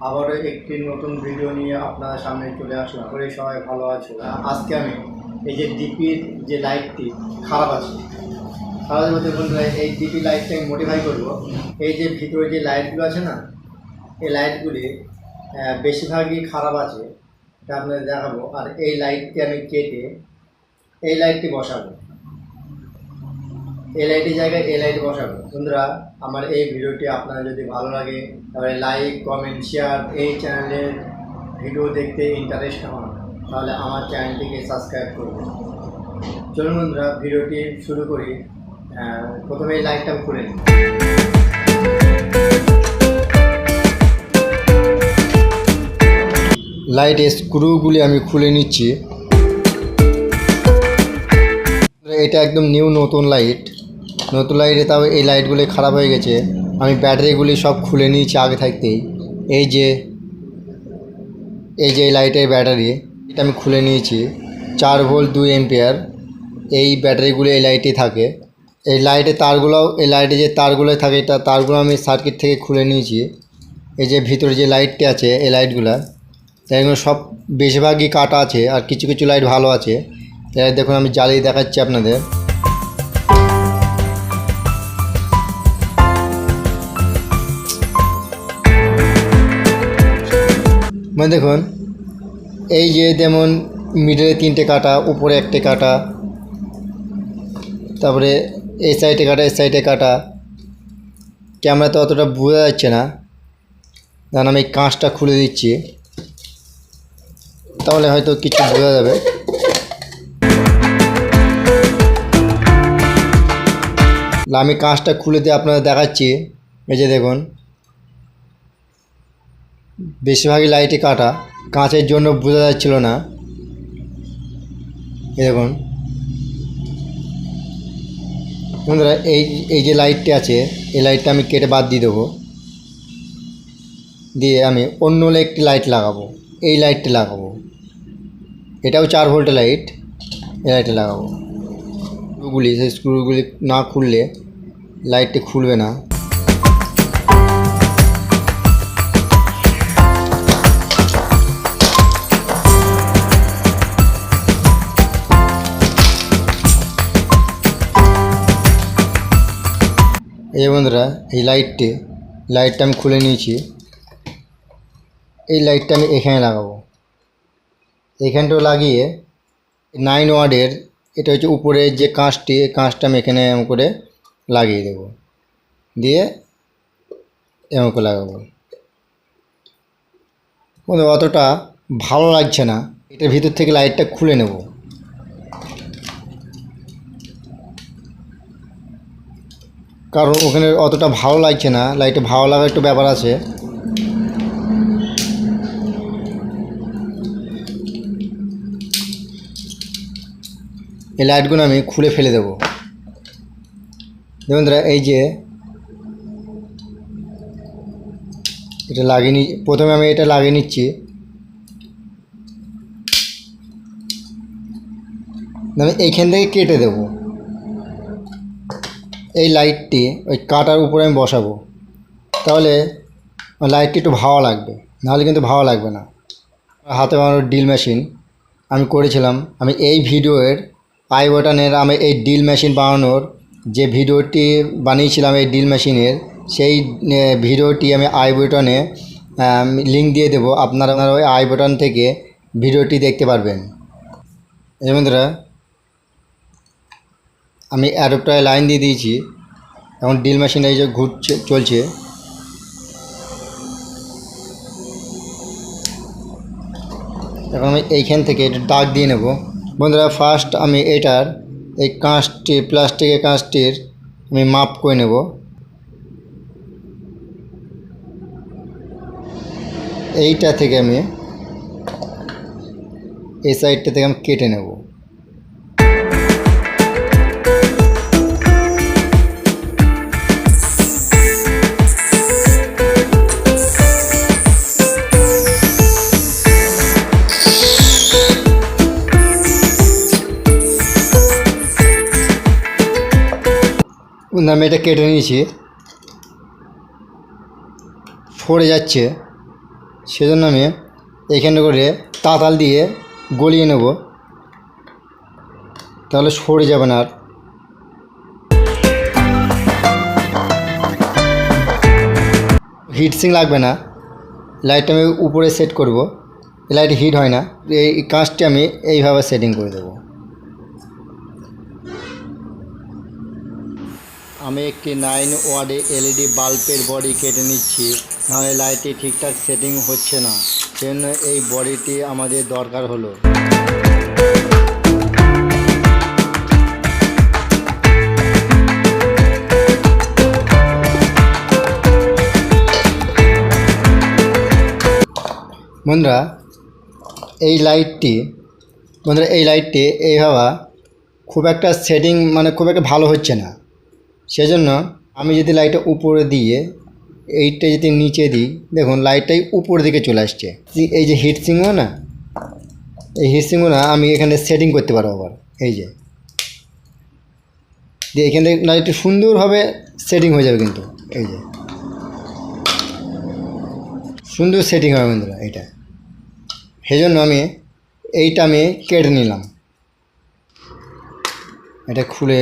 আবারও একটি নতুন ভিডিও নিয়ে আপনাদের সামনে চলে আসলাম। করে সবাই ভালো আছো। আজকে আমি এই যে ডিপির যে লাইটটি খারাপ আছে, খারাপ বলতে বন্ধুরা এই ডিপি লাইটটা আমি মডিফাই করবো। এই যে ভিতরে যে লাইটগুলো আছে না, এই লাইটগুলি বেশিরভাগই খারাপ আছে, এটা আপনাদের দেখাবো। আর এই লাইটটি আমি কেটে এই লাইটটি বসাবো, এই লাইটের জায়গায় এই লাইট বসাবো। বন্ধুরা, আমার এই ভিডিওটি আপনাদের যদি ভালো লাগে তাহলে লাইক, কমেন্ট, শেয়ার। এই চ্যানেলের ভিডিও দেখতে ইন্টারেস্ট হন তাহলে আমার চ্যানেলটিকে সাবস্ক্রাইব করবেন। চলুন বন্ধুরা, ভিডিওটি শুরু করি। প্রথমে এই লাইটটা খুলে নিই। লাইটের স্ক্রুগুলি আমি খুলে নিচ্ছি। এটা একদম নতুন লাইট। লাইটে তাও এই লাইটগুলি খারাপ হয়ে গেছে। আমি ব্যাটারিগুলি সব খুলে নিয়েছি আগে থাকতেই। এই যে এই লাইটের ব্যাটারি, এটা আমি খুলে নিয়েছি। 4 ভোল্ট 2 অ্যাম্পিয়ার এই ব্যাটারিগুলো এই লাইটে থাকে। এই লাইটের তারগুলো, এই লাইটে যে তারগুলো থাকে, এটা তারগুলো আমি সার্কিট থেকে খুলে নিয়েছি। এই যে ভিতরে যে লাইটটি আছে, এই লাইটগুলো এগুলো সব বেশিরভাগই কাটা আছে, আর কিছু কিছু লাইট ভালো আছে। দেখুন আমি জ্বালিয়ে দেখাচ্ছি আপনাদের। মানে দেখুন, এই যে যেমন মিডলে 3টে কাটা, উপরে 1টে কাটা, তারপরে এই সাইডে কাটা, এই সাইডে কাটা। ক্যামেরাতে অতটা বোঝা যাচ্ছে না, কারণ আমি কাঁচটা খুলে দিচ্ছি, তাহলে হয়তো কিছু বোঝা যাবে। আমি কাঁচটা খুলে দিয়ে আপনাদের দেখাচ্ছি। এই যে দেখুন, বেশিরভাগই লাইটে কাটা, কাঁচের জন্য বোঝা যাচ্ছিল না। এই দেখুন বন্ধুরা, এই যে লাইটটি আছে, এই লাইটটা আমি কেটে বাদ দিয়ে দেবো। দিয়ে আমি অন্য একটি লাইট লাগাবো, এই লাইটটি লাগাবো। এটাও 4 ভোল্টের লাইট, এই লাইটে লাগাবো। স্ক্রুগুলি, সেই স্ক্রুগুলি না খুললে লাইটটি খুলবে না। এই বন্ধুরা, এই লাইটটা আমি খুলে নিয়েছি। এই লাইটটা আমি এখানে লাগাবো, এখানটাও লাগিয়ে 9 ওয়াটের, এটা হচ্ছে উপরের যে কাঁচটি, এই কাঁচটা আমি এখানে এমন করে লাগিয়ে দেবো, দিয়ে এমন করে লাগাবো। বন্ধু অতটা ভালো লাগছে না, এটার ভিতর থেকে লাইটটা খুলে নেব। কারণ ওখানে অতটা ভালো লাগছে না, লাইটে ভালো লাগার একটু ব্যাপার আছে। এই লাইটগুলো আমি খুলে ফেলে দেবো। বন্ধুরা, এই যে এটা লাগিয়ে প্রথমে আমি এটা লাগিয়ে নিচ্ছি। আমি এইখান থেকে কেটে দেব। এই লাইটটি ওই কাটার উপরে আমি বসাবো, তাহলে লাইটটি একটু ভালো লাগবে, নাহলে কিন্তু ভালো লাগবে না। হাতে বানানো ড্রিল মেশিন আমি করেছিলাম। আমি এই ভিডিওর আই বাটনের, আমি এই ড্রিল মেশিন বানানোর যে ভিডিওটি বানিয়েছিলাম এই ড্রিল মেশিনের, সেই ভিডিওটি আমি আই বাটনে লিঙ্ক দিয়ে দেবো। আপনারা ওই আই বাটন থেকে ভিডিওটি দেখতে পারবেন। এই বন্ধুরা, আমি অ্যাডাপ্টারে লাইন দিয়ে দিয়েছি। এখন ড্রিল মেশিন এই যে চলছে। এখন আমি এইখান থেকে এটা দাগ দিয়ে নেব। বন্ধুরা, ফার্স্ট আমি এটার এই কাঁচটি, প্লাস্টিকের কাঁচটির আমি মাপ করে নেব। এইটা থেকে আমি এই সাইডটা থেকে আমি কেটে নেব। আমি এটা কেটে নিয়েছি, সরে যাচ্ছে। সেজন্য আমি এইখানে করে তাতাল দিয়ে গলিয়ে নেব, তাহলে সরে যাবে না। আর হিটসিং লাগবে না। লাইটটা আমি উপরে সেট করব, লাইট হিট হয় না। এই কাঁচটি আমি এইভাবে সেটিং করে দেব। আমি একটি 9 ওয়াটের এলইডি বাল্বের বডি কেটে নিচ্ছি, নাহলে লাইটটি ঠিকঠাক সেটিং হচ্ছে না, সেজন্য এই বডিটি আমাদের দরকার হলো। বন্ধুরা এই লাইটটি এইভাবে খুব একটা সেটিং খুব একটা ভালো হচ্ছে না। সেজন্য আমি যদি লাইটটা উপরে দিয়ে এইটা যদি নিচে দিই, দেখুন লাইটটাই উপরের দিকে চলে আসছে। এই যে হিটসিংও না, এই হিটসিংও না আমি এখানে সেটিং করতে পারবো আবার। এই যে দিয়ে এখানে লাইটটি সুন্দরভাবে সেটিং হয়ে যাবে, কিন্তু এই যে সুন্দর সেটিং হবে বন্ধুরা এইটা। সেই জন্য এইটা আমি কেটে নিলাম। এটা খুলে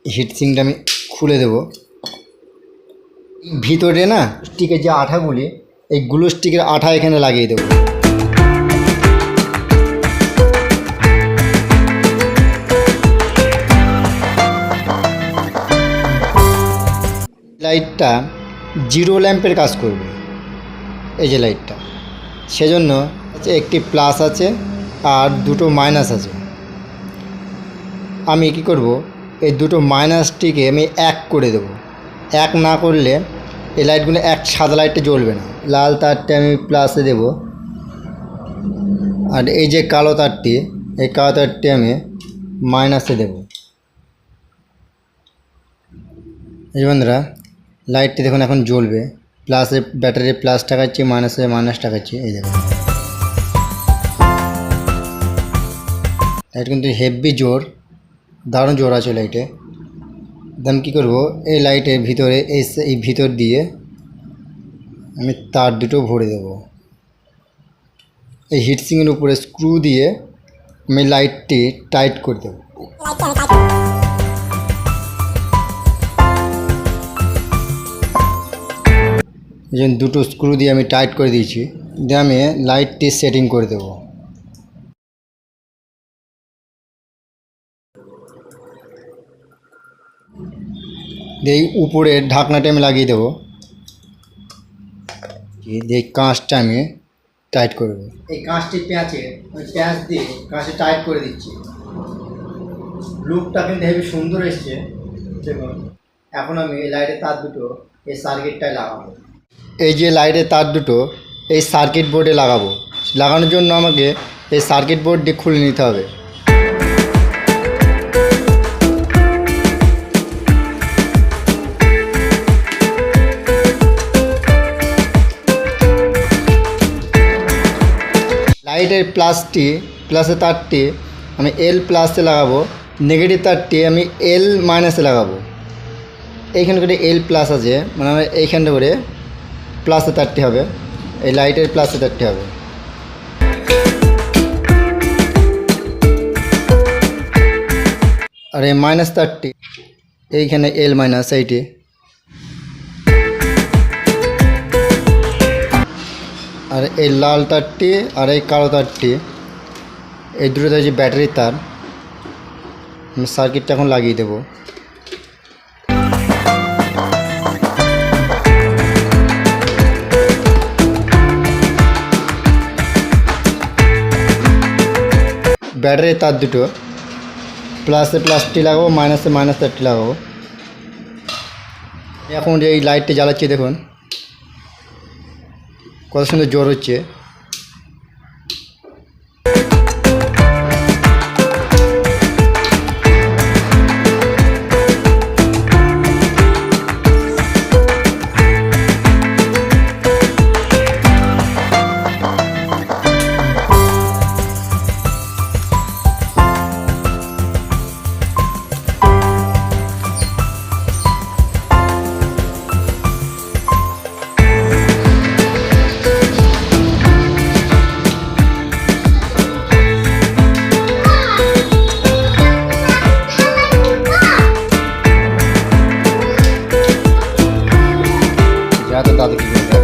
হিটসিংটা আমি খুলে দেব। ভিতরে না স্টিকের যে আঠাগুলি, এই গ্লু স্টিকের আঠা এখানে লাগিয়ে দেব। লাইটটা 0 ল্যাম্পের কাজ করবে, এই যে লাইটটা। সেজন্য একটি প্লাস আছে আর দুটো মাইনাস আছে। আমি কি করব, এই দুটো মাইনাসটিকে আমি এক করে দেব। এক না করলে এই লাইটগুলো সাদা লাইটটা জ্বলবে না। লাল তারটা আমি প্লাসে দেব, আর এই যে কালো তারটি, এই কালো তারটি আমি মাইনাসে দেব। এই বন্ধুরা লাইটটি দেখুন এখন জ্বলবে। প্লাসে ব্যাটারি প্লাস টাকাচ্ছি, মাইনাসে মাইনাস টাকাচ্ছি। এই দেখুন লাইট কিন্তু হেভি জোর, দারুণ জোর আছে লাইটে। আমি কী করবো, এই লাইটের ভিতরে এই ভিতর দিয়ে আমি তার দুটো ভরে দেব। এই হিটসিংয়ের উপরে স্ক্রু দিয়ে আমি লাইটটি টাইট করে দেব। এই জন্য দুটো স্ক্রু দিয়ে আমি টাইট করে দিয়েছি, দিয়ে আমি লাইটটি সেটিং করে দেব। এই উপরের ঢাকনাটা আমি লাগিয়ে দেবো, দিয়ে কাঁচটা আমি টাইট করব। এই কাঁচটি প্যাঁচ দিয়ে কাঁচে টাইট করে দিচ্ছি। লুকটা কিন্তু হেবি সুন্দর এসছে। দেখুন এখন আমি এই লাইটের তার দুটো এই সার্কিটটায় লাগাবো। এই যে লাইটের তার দুটো এই সার্কিট বোর্ডে লাগাবো। লাগানোর জন্য আমাকে এই সার্কিট বোর্ডটি খুলে নিতে হবে। লাইটের প্লাসের তারটি আমি এল প্লাসে লাগাবো, নেগেটিভ তারটি আমি এল মাইনাসে লাগাবো। এইখানে করে এল প্লাস আছে, আমার এইখানটা করে প্লাসের তারটি হবে, এই লাইটের প্লাসের তারটি হবে। আর এই মাইনাস তারটি এইখানে এল মাইনাস এইটি। আর এই লাল তারটি আর এই কালো তারটি, এই দুটো যে ব্যাটারির তার, আমি সার্কিটটা এখন লাগিয়ে দেব। ব্যাটারির তার দুটো প্লাসে প্লাসটি লাগাবো, মাইনাসে মাইনাস তারটি লাগাবো। এখন যে এই লাইটটি জ্বালাচ্ছি দেখুন কত সুন্দর জোর হচ্ছে। যা তো দাদু কি করবে।